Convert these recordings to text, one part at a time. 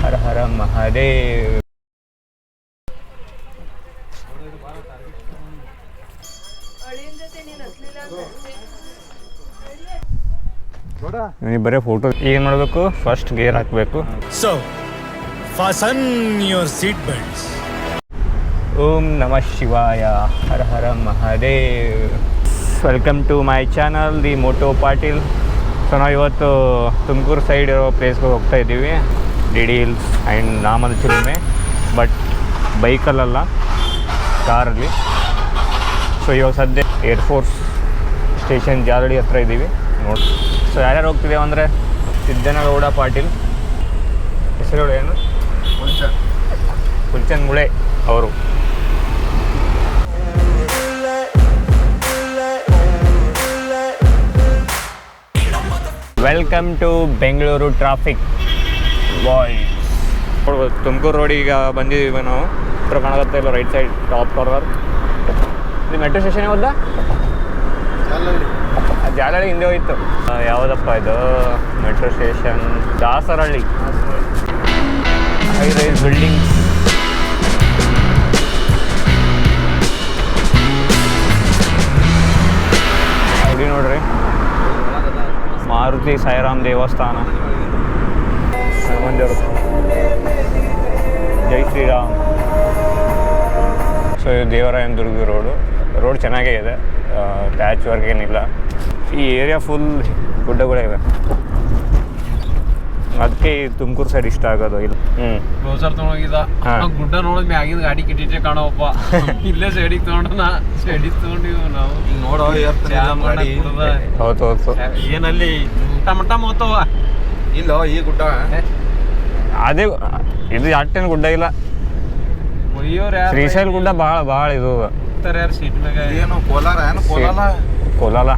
ಹರ ಹರ ಮಹಾದೇವ್. ಬರೀ ಫೋಟೋ ಏನು ಮಾಡಬೇಕು, ಫಸ್ಟ್ ಗೇರ್ ಹಾಕಬೇಕು. So fasten your seat belts. Om ನಮಃ ಶಿವಾಯ, Har Har Mahadev. Welcome to my channel the moto Patil. So ನಾವು ಇವತ್ತು ತುಮಕೂರು ಸೈಡ್ ಇರೋ ಪ್ಲೇಸ್ಗೆ ಹೋಗ್ತಾ ಇದ್ದೀವಿ, D D hills and Namada Chilume, but ಬೈಕಲ್ಲ, ಕಾರಲ್ಲಿ. ಸೊ ಇವಾಗ ಸದ್ಯ ಏರ್ಫೋರ್ಸ್ ಸ್ಟೇಷನ್ ಜಾಲಡಿ ಹತ್ರ ಇದ್ದೀವಿ ನೋಡಿ. ಸೊ ಯಾರ್ಯಾರು ಹೋಗ್ತಿದ್ದೇವೆ ಅಂದರೆ ಸಿದ್ದನಗೌಡ ಪಾಟೀಲ್, ಹೆಸರುಗಳು ಏನು, ಕುಲ್ಚನ್ ಮುಳೆ ಅವರು. ವೆಲ್ಕಮ್ ಟು ಬೆಂಗಳೂರು ಟ್ರಾಫಿಕ್ ಬಾಯ್. ನೋಡ್ಬೋದು ತುಮಕೂರು ರೋಡಿಗೆ ಬಂದಿದ್ದೀವಿ ನಾವು. ಹತ್ರ ಕಾಣುತ್ತೆ ಇಲ್ಲ, ರೈಟ್ ಸೈಡ್ ಟಾಪ್ ಕಾರ್ನರ್. ಇದು ಮೆಟ್ರೋ ಸ್ಟೇಷನ್ ಯಾವ್ದಾ? ಜಾಲಹಳ್ಳಿ ಹಿಂದೆ ಹೋಯ್ತು. ಯಾವುದಪ್ಪ ಇದು metro station? Dasarahalli. High rise building. ನೋಡಿ ನೋಡ್ರಿ, ಮಾರುತಿ ಸಾಯಿರಾಮ್ ದೇವಸ್ಥಾನ, ಹನುಮಂದಿರ, ಜೈ ಶ್ರೀರಾಮ್. ಸೊ ಇದು ದೇವರಾಯನ ದುರ್ಗ ರೋಡ್ ಚೆನ್ನಾಗೇ ಇದೆ, ಪ್ಯಾಚ್ ವರ್ಕ್ ಏನಿಲ್ಲ. ಈ ಏರಿಯಾ ಫುಲ್ ಗುಡ್ಡಗಳೇ ಇವೆ, ಅದಕ್ಕೆ ಈ ತುಮಕೂರು ಸೈಡ್ ಇಷ್ಟ ಆಗೋದು. ಇಲ್ಲ ಕ್ಲೋಸರ್ ತಗೊಂಡೋಗಿದ್ದ ಗುಡ್ಡ ನೋಡಿದ್ ಮ್ಯಾಗಿನ ಗಾಡಿ ಕಿಟ್ಟಿಟ್ಟೆ ಕಾಣೋಪ್ಪ. ಇಲ್ಲೇ ಸೈಡಿಗೆ ತಗೊಂಡ ಸೈಡಿಗೆ ತಗೊಂಡಿವ್ ನಾವು. ನೋಡೋ ಹೌದು ಏನಲ್ಲಿ ಟಮಟ ಹೋಗ್ತಾವ. ಇಲ್ಲ ಈ ಗುಡ್ಡ ಅದೇ ಇದು ಅಟ್ಟೇನು ಗುಡ್ಡ ಇಲ್ಲ. ಶ್ರೀಶೈಲ ಗುಡ್ಡ ಭಾಳ ಇದು ಯಾರು ಸೀಟ್ ಮ್ಯಾಗ. ಏನು ಕೋಲಾರ? ಏನು ಕೋಲಾರ?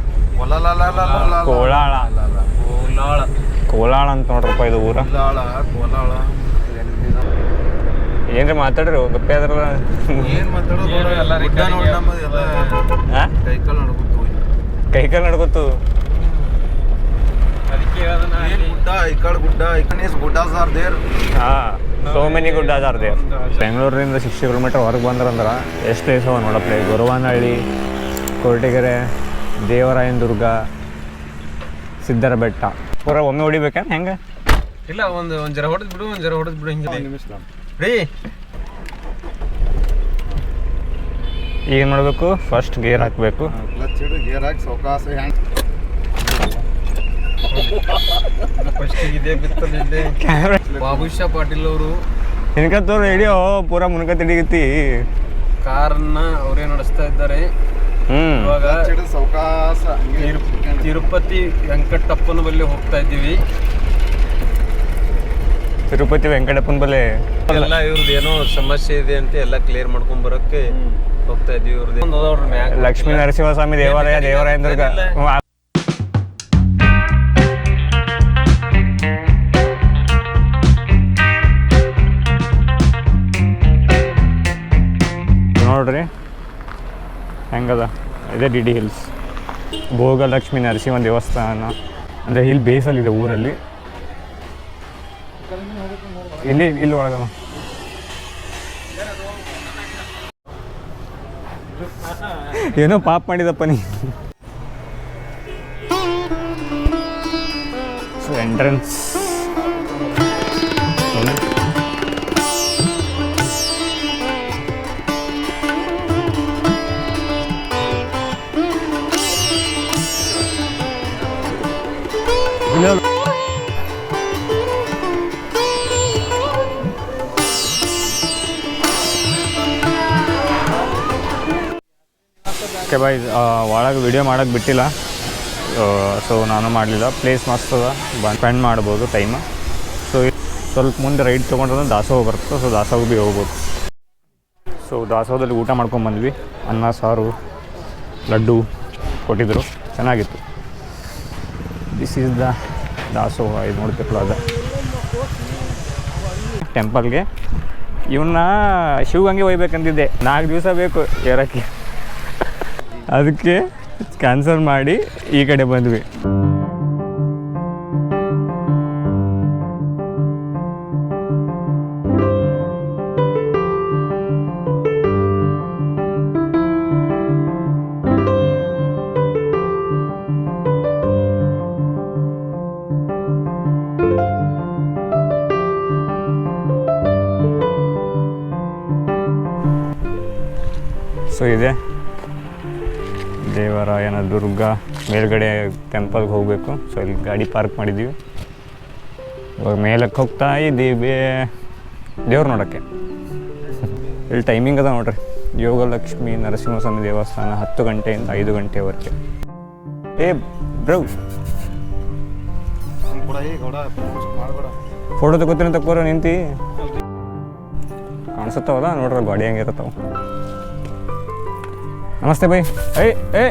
ಕೋಲಾಳ ಅಂತ ನೋಡ್ರಪ್ಪ ಇದು ಊರ. ಏನ್ರಿ ಮಾತಾಡ್ರಿ ಗಪ್ಪೆ ಅದ್ರಲ್ಲ. ಏನ್ ಮಾತಾಡೋದು? ಕೈಕಾಲ್ ನಡ್ಕೊತು. ಸೋ ಮೆನಿ ಗುಡ್ಡಾಸ್ ಆರ್ ದೇರ್. ಬೆಂಗಳೂರಿಂದ 60 ಕಿಲೋಮೀಟರ್ ಹೊರಗೆ ಬಂದ್ರಂದ್ರೆ ಎಷ್ಟು ಪ್ಲೇಸ್ ಅವ ನೋಡಪ್ಪ. ಗೊರವನಹಳ್ಳಿ, ಕೊರಟಗೆರೆ, ದೇವರಾಯನ ದುರ್ಗ, ಸಿದ್ದರ ಬೆಟ್ಟ. ಪೂರ ಒಮ್ಮೆ ಹೊಡಿಬೇಕೇನು ಹೆಂಗೆ? ಇಲ್ಲ, ಒಂದು ಜರ ಹೊಡೆದ್ ಬಿಡು ಹಿಂಗೆ ರೀ. ಏನು ಮಾಡಬೇಕು, ಫಸ್ಟ್ ಗೇರ್ ಹಾಕಬೇಕು. ಗೇರ್ ಹಾಕಿ ಸೌಕಾಸ ಇದೇ ಬಿತ್ತಲ್ಲಿ ಬಾಬುಷಾ ಪಾಟೀಲ್ ಅವರು ಹಿನ್ಕತ್ತವ್ರು ಹಿಡಿಯೋ ಪೂರ ಮುನ್ಕ ತಿಡಿಗತ್ತಿ ಕಾರನ್ನ ಅವರೇ ನಡೆಸ್ತಾ ಇದ್ದಾರೆ. ಇವಾಗ ತಿರುಪತಿ ವೆಂಕಟಪ್ಪನ ಬಳಿ ಹೋಗ್ತಾ ಇದ್ದೀವಿ. ತಿರುಪತಿ ವೆಂಕಟಪ್ಪನ ಬಳಿ ಎಲ್ಲ ಇವ್ರದ್ದು ಏನೋ ಸಮಸ್ಯೆ ಇದೆ ಅಂತ ಎಲ್ಲ ಕ್ಲಿಯರ್ ಮಾಡ್ಕೊಂಡ್ ಬರೋಕ್ಕೆ ಹೋಗ್ತಾ ಇದೀವಿ. ಇವ್ರದ್ದು ಲಕ್ಷ್ಮೀ ನರಸಿಂಹಸ್ವಾಮಿ ದೇವಾಲಯ, ದೇವರಾಯನ ದುರ್ಗ. ನೋಡ್ರಿ ಹೆಂಗದ, ಇದೇ ಡಿ ಡಿ ಹಿಲ್ಸ್. ಭೋಗಲಕ್ಷ್ಮೀ ನರಸಿಂಹ ದೇವಸ್ಥಾನ ಅಂದರೆ ಇಲ್ಲಿ ಬೇಸಲ್ಲಿದೆ ಊರಲ್ಲಿ. ಇಲ್ಲಿ ಒಳಗ ಏನೋ ಪಾಪ ಮಾಡಿದಪ್ಪ ನೀ. So entrance okay boy. ಒಳಗೆ ವಿಡಿಯೋ ಮಾಡೋಕ್ಕೆ ಬಿಟ್ಟಿಲ್ಲ, ಸೊ ನಾನು ಮಾಡಲಿಲ್ಲ. ಪ್ಲೇಸ್ ಮಸ್ತ್ ಅದ, ಸ್ಪೆಂಡ್ ಮಾಡ್ಬೋದು ಟೈಮ್. ಸೊ ಸ್ವಲ್ಪ ಮುಂದೆ ರೈಡ್ ತೊಗೊಂಡ್ರೆ ದಾಸೋಹ ಬರುತ್ತೆ. ಸೊ ದಾಸೋಹ ಭೀ ಹೋಗ್ಬೋದು. ಸೊ ದಾಸೋಹದಲ್ಲಿ ಊಟ ಮಾಡ್ಕೊಂಡ್ಬಂದ್ವಿ. ಅನ್ನ ಸಾರು, ಲಡ್ಡು ಕೊಟ್ಟಿದ್ದರು, ಚೆನ್ನಾಗಿತ್ತು. ದಿಸ್ ಈಸ್ ದ ದಾಸೋಹ. ಇದು ನೋಡ್ತಿರ್ಲ ಅದ ಟೆಂಪಲ್ಗೆ. ಇವನ್ನ ಶಿವಗಂಗೆ ಒಯ್ಬೇಕಂತಿದ್ದೆ, 4 ದಿವಸ ಬೇಕು ಏರೋಕ್ಕೆ. ಅದಕ್ಕೆ ಕ್ಯಾನ್ಸಲ್ ಮಾಡಿ ಈ ಕಡೆ ಬಂದ್ವಿ. ಸೊ ಇದೆ ದೇವರಾಯನ ದುರ್ಗ ಮೇಲ್ಗಡೆ ಟೆಂಪಲ್ಗೆ ಹೋಗಬೇಕು. ಸೊ ಇಲ್ಲಿ ಗಾಡಿ ಪಾರ್ಕ್ ಮಾಡಿದ್ದೀವಿ. ಇವಾಗ ಮೇಲಕ್ಕೆ ಹೋಗ್ತಾ ಇದ್ದೀವಿ ದೇವ್ರು ನೋಡೋಕ್ಕೆ. ಇಲ್ಲಿ ಟೈಮಿಂಗ್ ಅದ ನೋಡ್ರಿ, ಯೋಗಲಕ್ಷ್ಮಿ ನರಸಿಂಹಸ್ವಾಮಿ ದೇವಸ್ಥಾನ 10 ಗಂಟೆಯಿಂದ 5 ಗಂಟೆವರೆಗೆ. ಬ್ರೋ ಫೋಟೋ ತಗೋತೀನಿ ತಗೋರ ನಿಂತು ಕಾಣಿಸುತ್ತಾವಲ್ಲ ನೋಡ್ರಿ ಗಾಡಿ ಹೆಂಗಿರ್ತಾವ. ನಮಸ್ತೆ ಬೈ. ಏ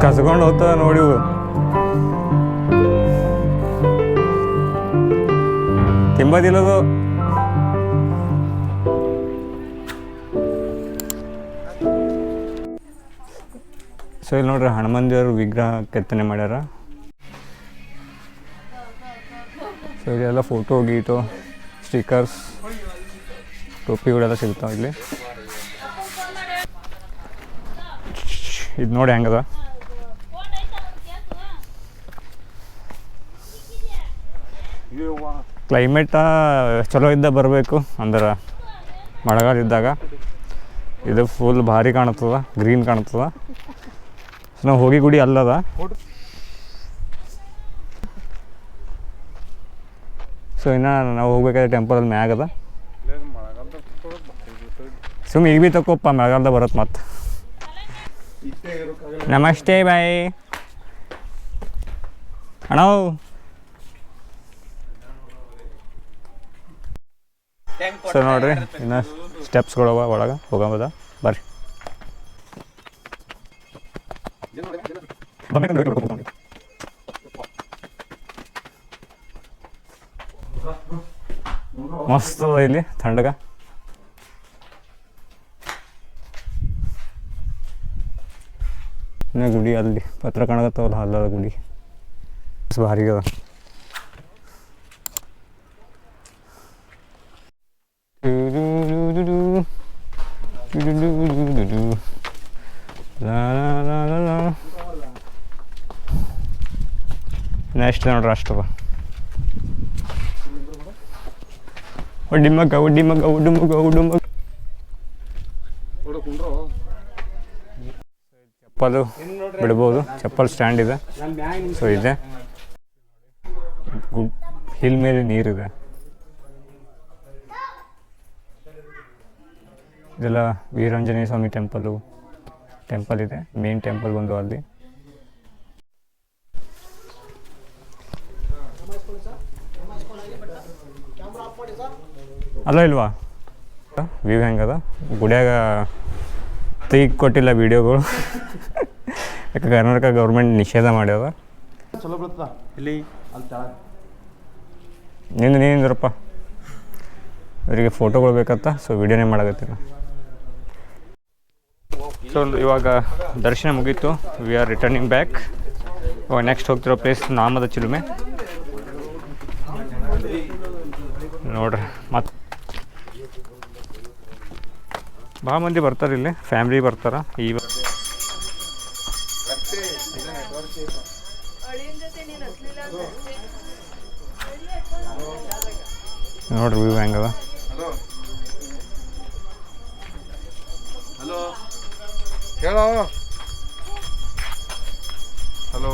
ಕಸ್ಕೊಂಡು ಹೋಗ್ತದ ನೋಡಿ ತಿಂಬದಿಲ್ಲದು. ಸೊ ಇಲ್ಲಿ ನೋಡ್ರಿ ಹನುಮಾನ್ ದೇವ್ರ ವಿಗ್ರಹ ಕೆತ್ತನೆ ಮಾಡ್ಯಾರ. ಸೊ ಇಲ್ಲೆಲ್ಲ ಫೋಟೋ ಗೀಟು ಸ್ಟಿಕರ್ಸ್ ಟೋಪಿಗಳೆಲ್ಲ ಸಿಗ್ತಾವೆ ಇಲ್ಲಿ. ಇದು ನೋಡಿ ಹೆಂಗದ. ಕ್ಲೈಮೇಟ ಚಲೋ ಇದ್ದ ಬರಬೇಕು ಅಂದ್ರೆ ಮಳೆಗಾಲ ಇದ್ದಾಗ. ಇದು ಫುಲ್ ಭಾರಿ ಕಾಣ್ತದ, ಗ್ರೀನ್ ಕಾಣ್ತದ. ಸೊ ನಾವು ಹೋಗಿ ಗುಡಿ ಅಲ್ಲದ. ಸೊ ಇನ್ನು ನಾವು ಹೋಗ್ಬೇಕಾದ್ರೆ ಟೆಂಪಲ್ ಅಲ್ಲಿ ಮ್ಯಾಗದ. ಸುಮ್ಮನೆ ಈಗ ಭೀ ತಗೋಪ್ಪ, ಮಳೆಗಾಲದಾಗ ಬರತ್ತೆ ಮತ್ತೆ. ನಮಸ್ತೆ ಬಾಯ್ ಅಣ್ಣ. ಸೊ ನೋಡ್ರಿ ಇನ್ನು ಸ್ಟೆಪ್ಸ್ಗಳವ ಒಳಗೆ ಹೋಗಬೋದ ಬರ್ರಿ. ಮಸ್ತ್ ಅದ ಇಲ್ಲಿ ಥಂಡಗ. ಇನ್ನು ಗುಡಿ ಅಲ್ಲಿ ಪತ್ರ ಕಾಣಕತ್ತಾವಲ್ಲ ಅಲ್ಲದ ಗುಡಿ ಭಾರಿ ಅದ. ನೆಕ್ಸ್ಟ್ ನೋಡ್ರಿ ಅಷ್ಟದ ಒಡ್ಡಿಮಗ ಒಡ್ಡಿಮಗ ಉಡುಮಗ ಉಡುಮಗ. ಚಪ್ಪಲು ಬಿಡ್ಬೋದು, ಚಪ್ಪಲ್ ಸ್ಟ್ಯಾಂಡ್ ಇದೆ. ಸೊ ಇದೆ ಹಿಲ್ ಮೇಲೆ ನೀರಿದೆ. ಇದೆಲ್ಲ ವೀರಾಂಜನೇಯ ಸ್ವಾಮಿ ಟೆಂಪಲ್ ಇದೆ. ಮೇನ್ ಟೆಂಪಲ್ ಬಂದು ಅಲ್ಲಿ. ಅಲ್ಲ ಇಲ್ವಾ ವ್ಯೂ ಹೆಂಗದ. ಗುಡಿಯಾಗ ತೆಗಿ ಕೊಟ್ಟಿಲ್ಲ ವೀಡಿಯೋಗಳು, ಯಾಕೆ ಕರ್ನಾಟಕ ಗೌರ್ಮೆಂಟ್ ನಿಷೇಧ ಮಾಡ್ಯದ. ನೀನಿಂದ್ರಪ್ಪ ಅವರಿಗೆ ಫೋಟೋಗಳು ಬೇಕತ್ತ. ಸೊ ವಿಡಿಯೋನೇ ಮಾಡಾಕತ್ತಿಲ್ಲ. ಸೊ ಇವಾಗ ದರ್ಶನ ಮುಗೀತು. We are returning back. ಇವಾಗ ನೆಕ್ಸ್ಟ್ ಹೋಗ್ತಿರೋ ಪ್ಲೇಸ್ ನಾಮದ ಚಿಲುಮೆ ನೋಡ್ರಿ. ಮತ್ತು ಭಾಳ ಮಂದಿ ಬರ್ತಾರೆ ಇಲ್ಲಿ, ಫ್ಯಾಮ್ಲಿ ಬರ್ತಾರೆ. ನೋಡ್ರಿ ವ್ಯೂ ಹೆಂಗದ. ಹೇಳೋ ಹಲೋ